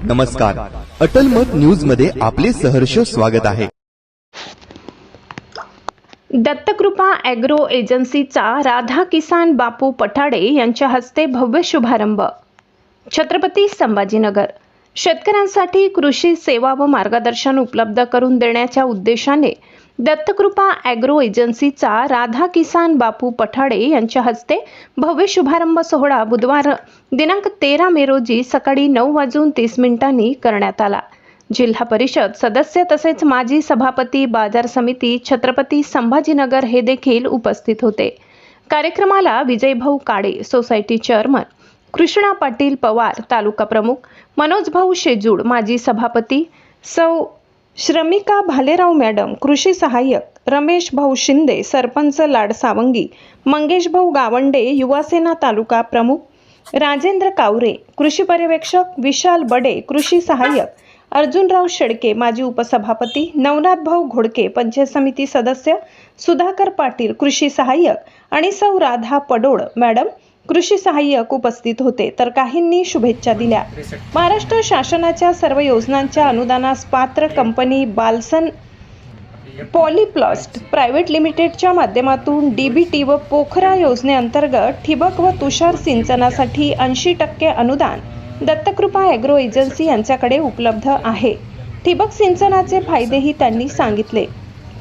नमस्कार, अटल मत न्यूज मध्ये आपले सहर्ष स्वागत आहे। दत्तकृपा ॲग्रो एजन्सीचा राधा किसान बापू पठाडे यांच्या हस्ते भव्य शुभारंभ। छत्रपती संभाजीनगर शेतकऱ्यांसाठी कृषी सेवा व मार्गदर्शन उपलब्ध करून देण्याच्या उद्देशाने दत्तकृपा ॲग्रो एजन्सीचा राधा किसान बापू पठाडे यांच्या हस्ते भव्य शुभारंभ सोहळा बुधवार दिनांक 13 मे रोजी सकाळी 9:30 करण्यात आला। जिल्हा परिषद सदस्य तसेच माजी सभापती बाजार समिती छत्रपती संभाजीनगर हे देखील उपस्थित होते। कार्यक्रमाला विजयभाऊ काळे सोसायटी चेअरमन, कृष्णा पाटील पवार तालुका प्रमुख, मनोज भाऊ शेजूड माजी सभापती, सौ श्रमिका भालेराव मॅडम कृषी सहाय्यक, रमेश भाऊ शिंदे सरपंच लाड सावंगी, मंगेश भाऊ गावंडे युवासेना तालुका प्रमुख, राजेंद्र कावरे कृषी पर्यवेक्षक, विशाल बडे कृषी सहाय्यक, अर्जुनराव शेडके माजी उपसभापती, नवनाथ भाऊ घोडके पंचायत समिती सदस्य, सुधाकर पाटील कृषी सहाय्यक आणि सौ राधा पडोळ मॅडम कृषी सहाय्यक उपस्थित होते। तर काहींनी शुभेच्छा दिल्या। महाराष्ट्र शासनाच्या सर्व योजनांच्या अनुदानास पात्र कंपनी बालसन पॉलीप्लास्ट प्रायव्हेट लिमिटेडच्या माध्यमातून डीबीटी व पोखरा योजनेअंतर्गत ठिबक व तुषार सिंचनासाठी 80% अनुदान दत्तकृपा ॲग्रो एजन्सी यांच्याकडे उपलब्ध आहे। ठिबक सिंचनाचे फायदेही त्यांनी सांगितले।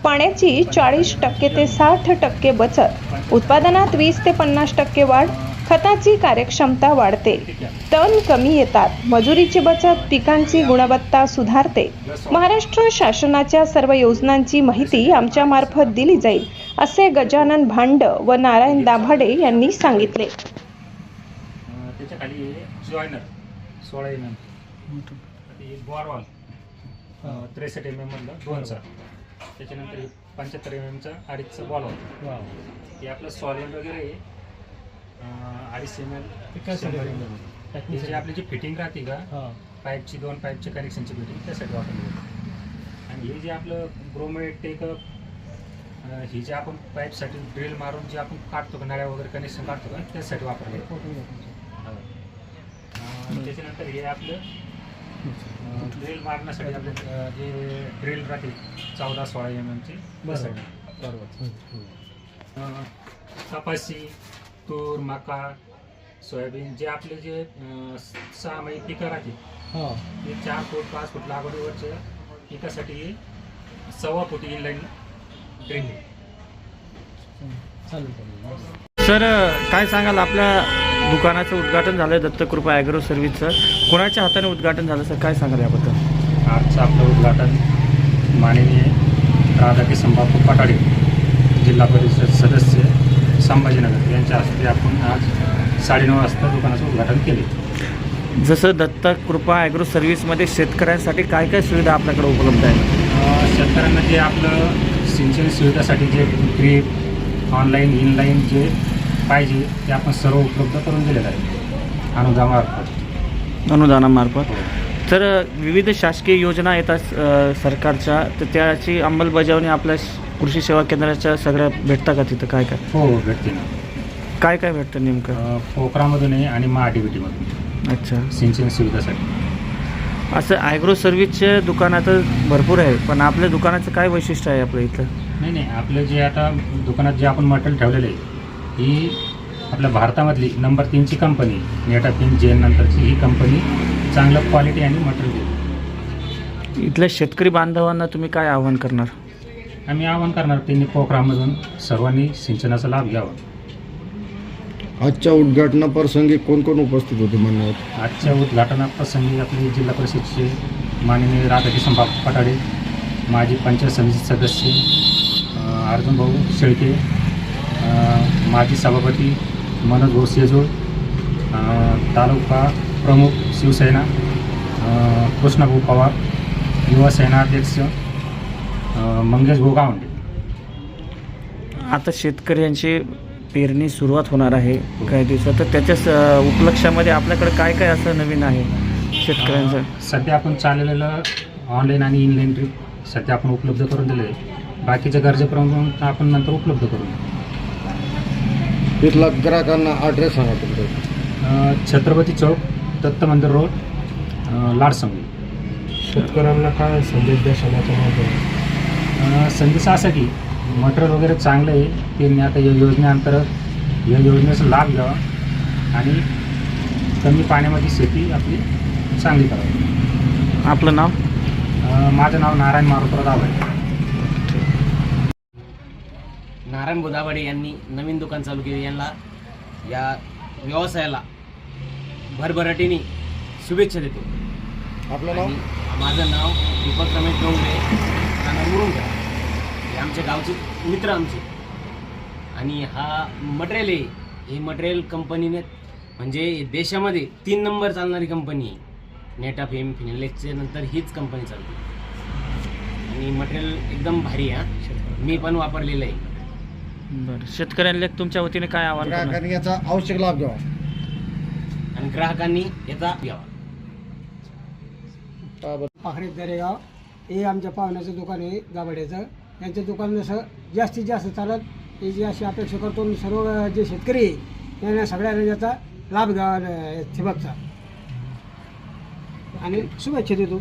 पाण्याची 40% ते 60% बचत, उत्पादनात 20 ते 50% वाढ, खताची कार्यक्षमता वाढते, तण कमी येतात, मजुरीची बचत, पिकांची गुणवत्ता सुधारते। महाराष्ट्र शासनाच्या सर्व योजनांची माहिती आमच्या मार्फत दिली जाईल असे गजानन भांड व नारायण दाभाडे यांनी सांगितले। त्याच्या खाली जॉइनर 16 mm, बोरवॉल 63 mm मधलं 2चा, त्याच्यानंतर 75 mm चा 2.5चा बॉलवॉल, हे आपलं सॉलिड वगैरे 2.5 ml त्याची आपली जी फिटिंग राहते का पाईपची, 2 पाईपची कनेक्शनची फिटिंग त्यासाठी वापरली जाते। आणि हे जे आपलं ग्रोमेट टेकअप, ही जे आपण पाईपसाठी ड्रिल मारून जे आपण काढतो का नळ्या वगैरे कनेक्शन काढतो का त्यासाठी वापरले जाते। त्याच्यानंतर हे आपलं ड्रिल मारण्यासाठी आपले जे ड्रिल राहते 14-16 mm ची कपाशी, तूर, मका, सोयाबीन जे आपले जे 6 महिने पिकं राहते हे 4 फूट 5 फूट लागवडीवरच्या पिकासाठी 1.25 फूट इनलाईन ड्रिल। सर, काय सांगाल, आपल्या दुकानाचं उद्घाटन झालं दत्तकृपा ॲग्रो सर्व्हिसचं, कोणाच्या हाताने उद्घाटन झालं सर, काय सांगाल याबद्दल? आजचं आपलं उद्घाटन माननीय राधा किसान बापू पठाडे जिल्हा परिषद सदस्य संभाजीनगर यांच्या हस्ते आपण आज 9:30 वाजता दुकानाचं उद्घाटन केले। जसं दत्तकृपा ॲग्रो सर्व्हिसमध्ये शेतकऱ्यांसाठी काय काय सुविधा आपल्याकडे उपलब्ध आहे? शेतकऱ्यांना जे आपलं सिंचन सुविधासाठी जे ड्रीप ऑनलाईन इनलाईन जे पाहिजे ते आपण सर्व उपलब्ध करून दिलेलं आहे अनुदानामार्फत। तर विविध शासकीय योजना येतात सरकारच्या, तर त्याची अंमलबजावणी आपल्या कृषी सेवा केंद्राच्या सगळ्या भेटता का तिथं? काय काय? हो, भेटते ना। काय काय भेटतं नेमकं? पोखरामधून आहे आणि महाडीबीटीमधून। अच्छा, सिंचन सुविधासाठी असं ॲग्रो सर्व्हिसचे दुकान आता भरपूर आहे, पण आपल्या दुकानाचं काय वैशिष्ट्य आहे आपल्या इथं? नाही, आपलं जे आता दुकानात जे आपण मटेरियल ठेवलेलं आहे ही आपल्या भारतामधली नंबर 3ची कंपनी नेटाफिन जेन नंतरची ही कंपनी चांगलं क्वालिटी आणि मटेरियल देते। इथल्या शेतकरी बांधवांना तुम्ही काय आवाहन करणार? आम्ही आवाहन करणार त्यांनी पोखरामधून सर्वांनी सिंचनाचा लाभ घ्यावा। आजच्या उद्घाटनाप्रसंगी कोण कोण उपस्थित होते म्हणणार? आजच्या उद्घाटनाप्रसंगी आपले जिल्हा परिषदचे माननीय राधा किसान बापू पठाडे, माजी पंचायत समिती सदस्य अर्जुन भाऊ शेळके, माजी सभापती मनोज भाऊ शेजूळ, तालुका प्रमुख शिवसेना कृष्णा भाऊ पवार, युवा सेना अध्यक्ष मंगेश भाऊ गावंडे। आता शेतकऱ्यांची पेरणी सुरुवात होणार आहे काही दिवसात, तर त्याच्या उपलक्षामध्ये आपल्याकडे काय काय असं नवीन आहे शेतकऱ्यांचं? सध्या आपण चाललेलं ऑनलाईन आणि इनलाईन ड्रीप सध्या आपण उपलब्ध करून दिले आहे। बाकीच्या गरजेप्रमाणे आपण नंतर उपलब्ध करू। तिथला ग्राहकांना ॲड्रेस सांगा तुमचा? छत्रपती चौक, दत्त मंदिर रोड, लाडसंगी. शेतकऱ्यांना काय संदेश द्याल याच्या माध्यमातून? संदेश असा की मटेरियल वगैरे चांगलं आहे, त्यांनी आता या योजनेअंतर्गत या योजनेचा लाभ घ्यावा आणि कमी पाण्यामध्ये शेती आपली चांगली करावी. आपलं नाव? माझं नाव नारायण मारुतराव दाभाडे. नारायण बुधाबाडे यांनी नवीन दुकान चालू केले. यांना या व्यवसायाला भरभराटीने शुभेच्छा देतो. आपलं नाव? आणि माझं नाव दीपक रमेश डोंगरे, राणा मुरुंडकर. हे आमच्या गावचे मित्र आमचे. आणि हा मटेरियल आहे, हे मटेरियल कंपनीने म्हणजे देशामध्ये 3 नंबर चालणारी कंपनी आहे. नेटा फेम फिनलेक्सच्या नंतर हीच कंपनी चालते आणि मटेरियल एकदम भारी आहे. मी पण वापरलेलं आहे. बरं, शेतकऱ्यांना तुमच्या वतीने काय आव्हान करणार? ग्राहकांनी याचा आवश्यक लाभ घ्यावा आणि ग्राहकांनी याचा घ्यावा. पाखरे दरेगाव हे आमच्या पाहुण्याचं दुकान आहे दाभाड्याचं. यांचं दुकान जसं जास्तीत जास्त चालत याची अशी अपेक्षा करतो. मी सर्व जे शेतकरी आहे त्यांना सगळ्यांना याचा लाभ घ्यावा ठिबकचा आणि शुभेच्छा देतो.